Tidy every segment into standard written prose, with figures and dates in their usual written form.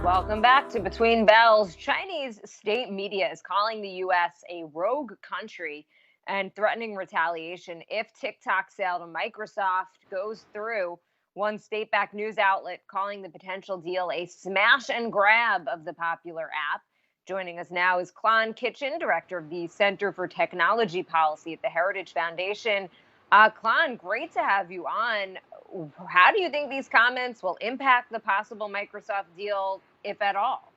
Welcome back to Between Bells. Chinese state media is calling the U.S. a rogue country and threatening retaliation if TikTok sale to Microsoft goes through. One state backed news outlet calling the potential deal a smash and grab of the popular app. Joining us now is Klon Kitchen, director of the Center for Technology Policy at the Heritage Foundation. Klon, great to have you on. How do you think these comments will impact the possible Microsoft deal, if at all?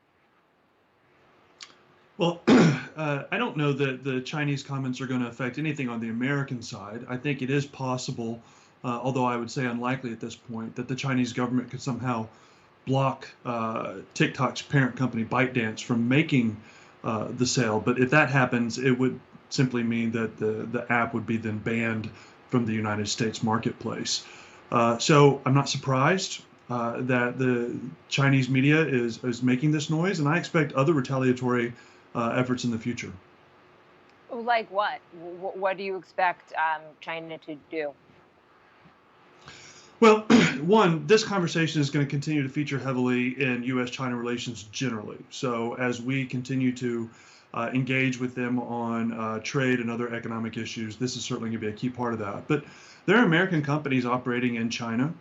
Well, I don't know that the Chinese comments are going to affect anything on the American side. I think it is possible, although I would say unlikely at this point, that the Chinese government could somehow block TikTok's parent company ByteDance from making the sale. But if that happens, it would simply mean that the app would be then banned from the United States marketplace. So I'm not surprised that the Chinese media is making this noise, and I expect other retaliatory efforts in the future. Like what? What do you expect China to do? Well, one, this conversation is going to continue to feature heavily in U.S.-China relations generally. So as we continue to engage with them on trade and other economic issues, this is certainly going to be a key part of that. But there are American companies operating in China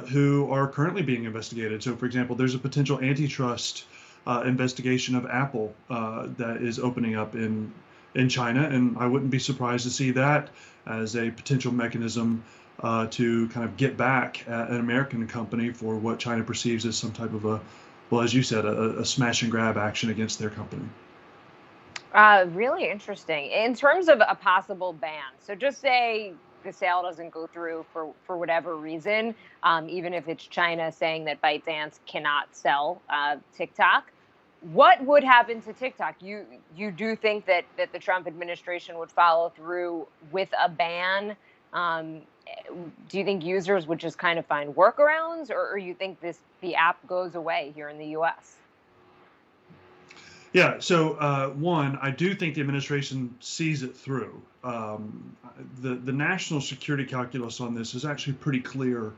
who are currently being investigated. So, for example, there's a potential antitrust investigation of Apple that is opening up in China, and I wouldn't be surprised to see that as a potential mechanism to kind of get back at an American company for what China perceives as some type of well, as you said, a smash and grab action against their company. Really interesting. In terms of a possible ban, so just say the sale doesn't go through for whatever reason, even if it's China saying that ByteDance cannot sell TikTok, what would happen to TikTok? You do think that the Trump administration would follow through with a ban? Do you think users would just kind of find workarounds, or you think the app goes away here in the U.S.? Yeah, so one, I do think the administration sees it through. The national security calculus on this is actually pretty clear,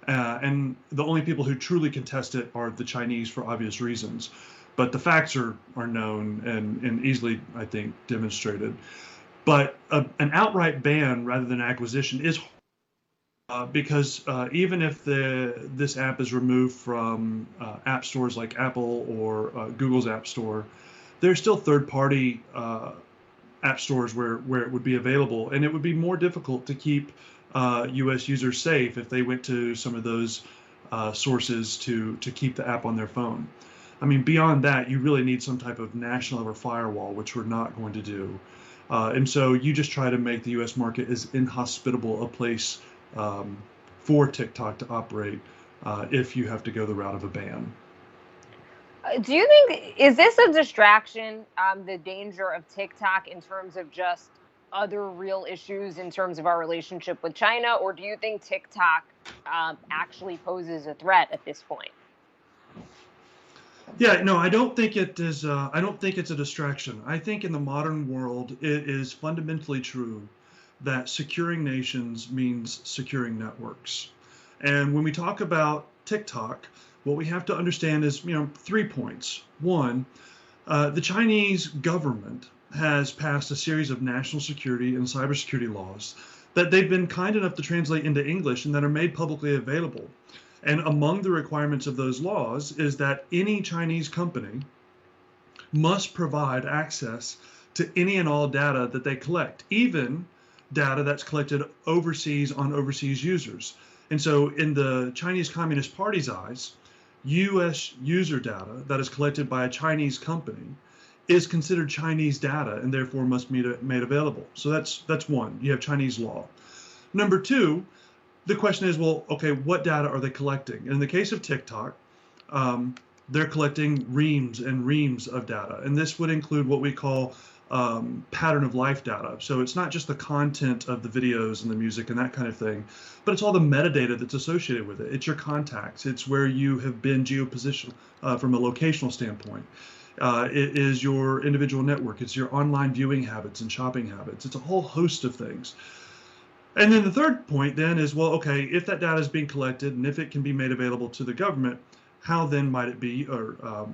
and the only people who truly contest it are the Chinese for obvious reasons. But the facts are known and easily, I think, demonstrated. But an outright ban rather than acquisition is because even if this app is removed from app stores like Apple or Google's App Store, there's still third-party app stores where it would be available, and it would be more difficult to keep U.S. users safe if they went to some of those sources to keep the app on their phone. I mean, beyond that, you really need some type of national level firewall, which we're not going to do. And so you just try to make the U.S. market as inhospitable a place for TikTok to operate if you have to go the route of a ban. Do you think, is this a distraction, the danger of TikTok in terms of just other real issues in terms of our relationship with China, or do you think TikTok actually poses a threat at this point? Yeah, no, I don't think it is. I don't think it's a distraction. I think in the modern world, it is fundamentally true that securing nations means securing networks. And when we talk about TikTok, what we have to understand is, 3 points. One, the Chinese government has passed a series of national security and cybersecurity laws that they've been kind enough to translate into English and that are made publicly available. And among the requirements of those laws is that any Chinese company must provide access to any and all data that they collect, even data that's collected overseas on overseas users. And so in the Chinese Communist Party's eyes, U.S. user data that is collected by a Chinese company is considered Chinese data and therefore must be made available. So that's one. You have Chinese law. Number two, the question is, well, okay, what data are they collecting? In the case of TikTok, they're collecting reams and reams of data. And this would include what we call pattern of life data. So it's not just the content of the videos and the music and that kind of thing, but it's all the metadata that's associated with it. It's your contacts. It's where you have been geopositioned from a locational standpoint. It is your individual network. It's your online viewing habits and shopping habits. It's a whole host of things. And then the third point then is, well, okay, if that data is being collected and if it can be made available to the government, how then might it be, or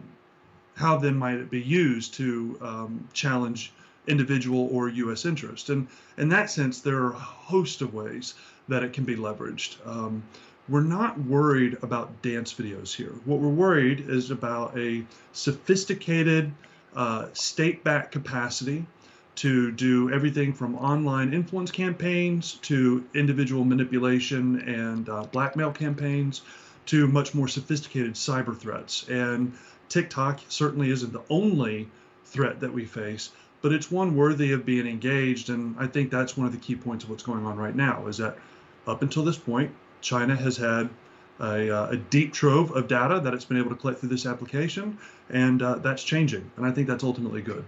how then might it be used to challenge individual or U.S. interest? And in that sense, there are a host of ways that it can be leveraged. We're not worried about dance videos here. What we're worried is about a sophisticated state-backed capacity to do everything from online influence campaigns to individual manipulation and blackmail campaigns to much more sophisticated cyber threats. And TikTok certainly isn't the only threat that we face, but it's one worthy of being engaged. And I think that's one of the key points of what's going on right now, is that up until this point, China has had a deep trove of data that it's been able to collect through this application, and that's changing. And I think that's ultimately good.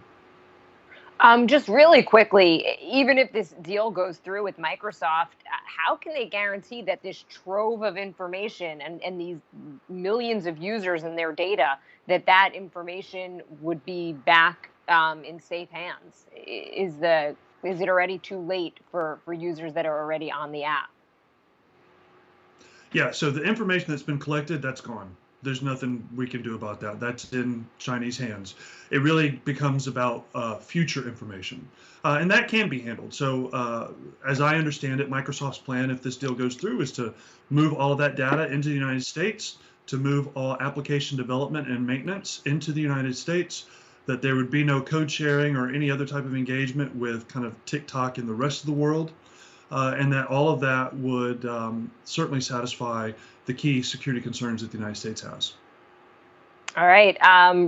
Just really quickly, even if this deal goes through with Microsoft, how can they guarantee that this trove of information and these millions of users and their data, that information would be back in safe hands? Is it already too late for users that are already on the app? Yeah, so the information that's been collected, that's gone. There's nothing we can do about that. That's in Chinese hands. It really becomes about future information. And that can be handled. So as I understand it, Microsoft's plan, if this deal goes through, is to move all of that data into the United States, to move all application development and maintenance into the United States, that there would be no code sharing or any other type of engagement with kind of TikTok and the rest of the world. And that all of that would certainly satisfy the key security concerns that the United States has. All right.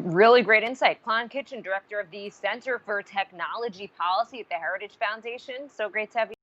Really great insight. Klon Kitchen, director of the Center for Technology Policy at the Heritage Foundation. So great to have you.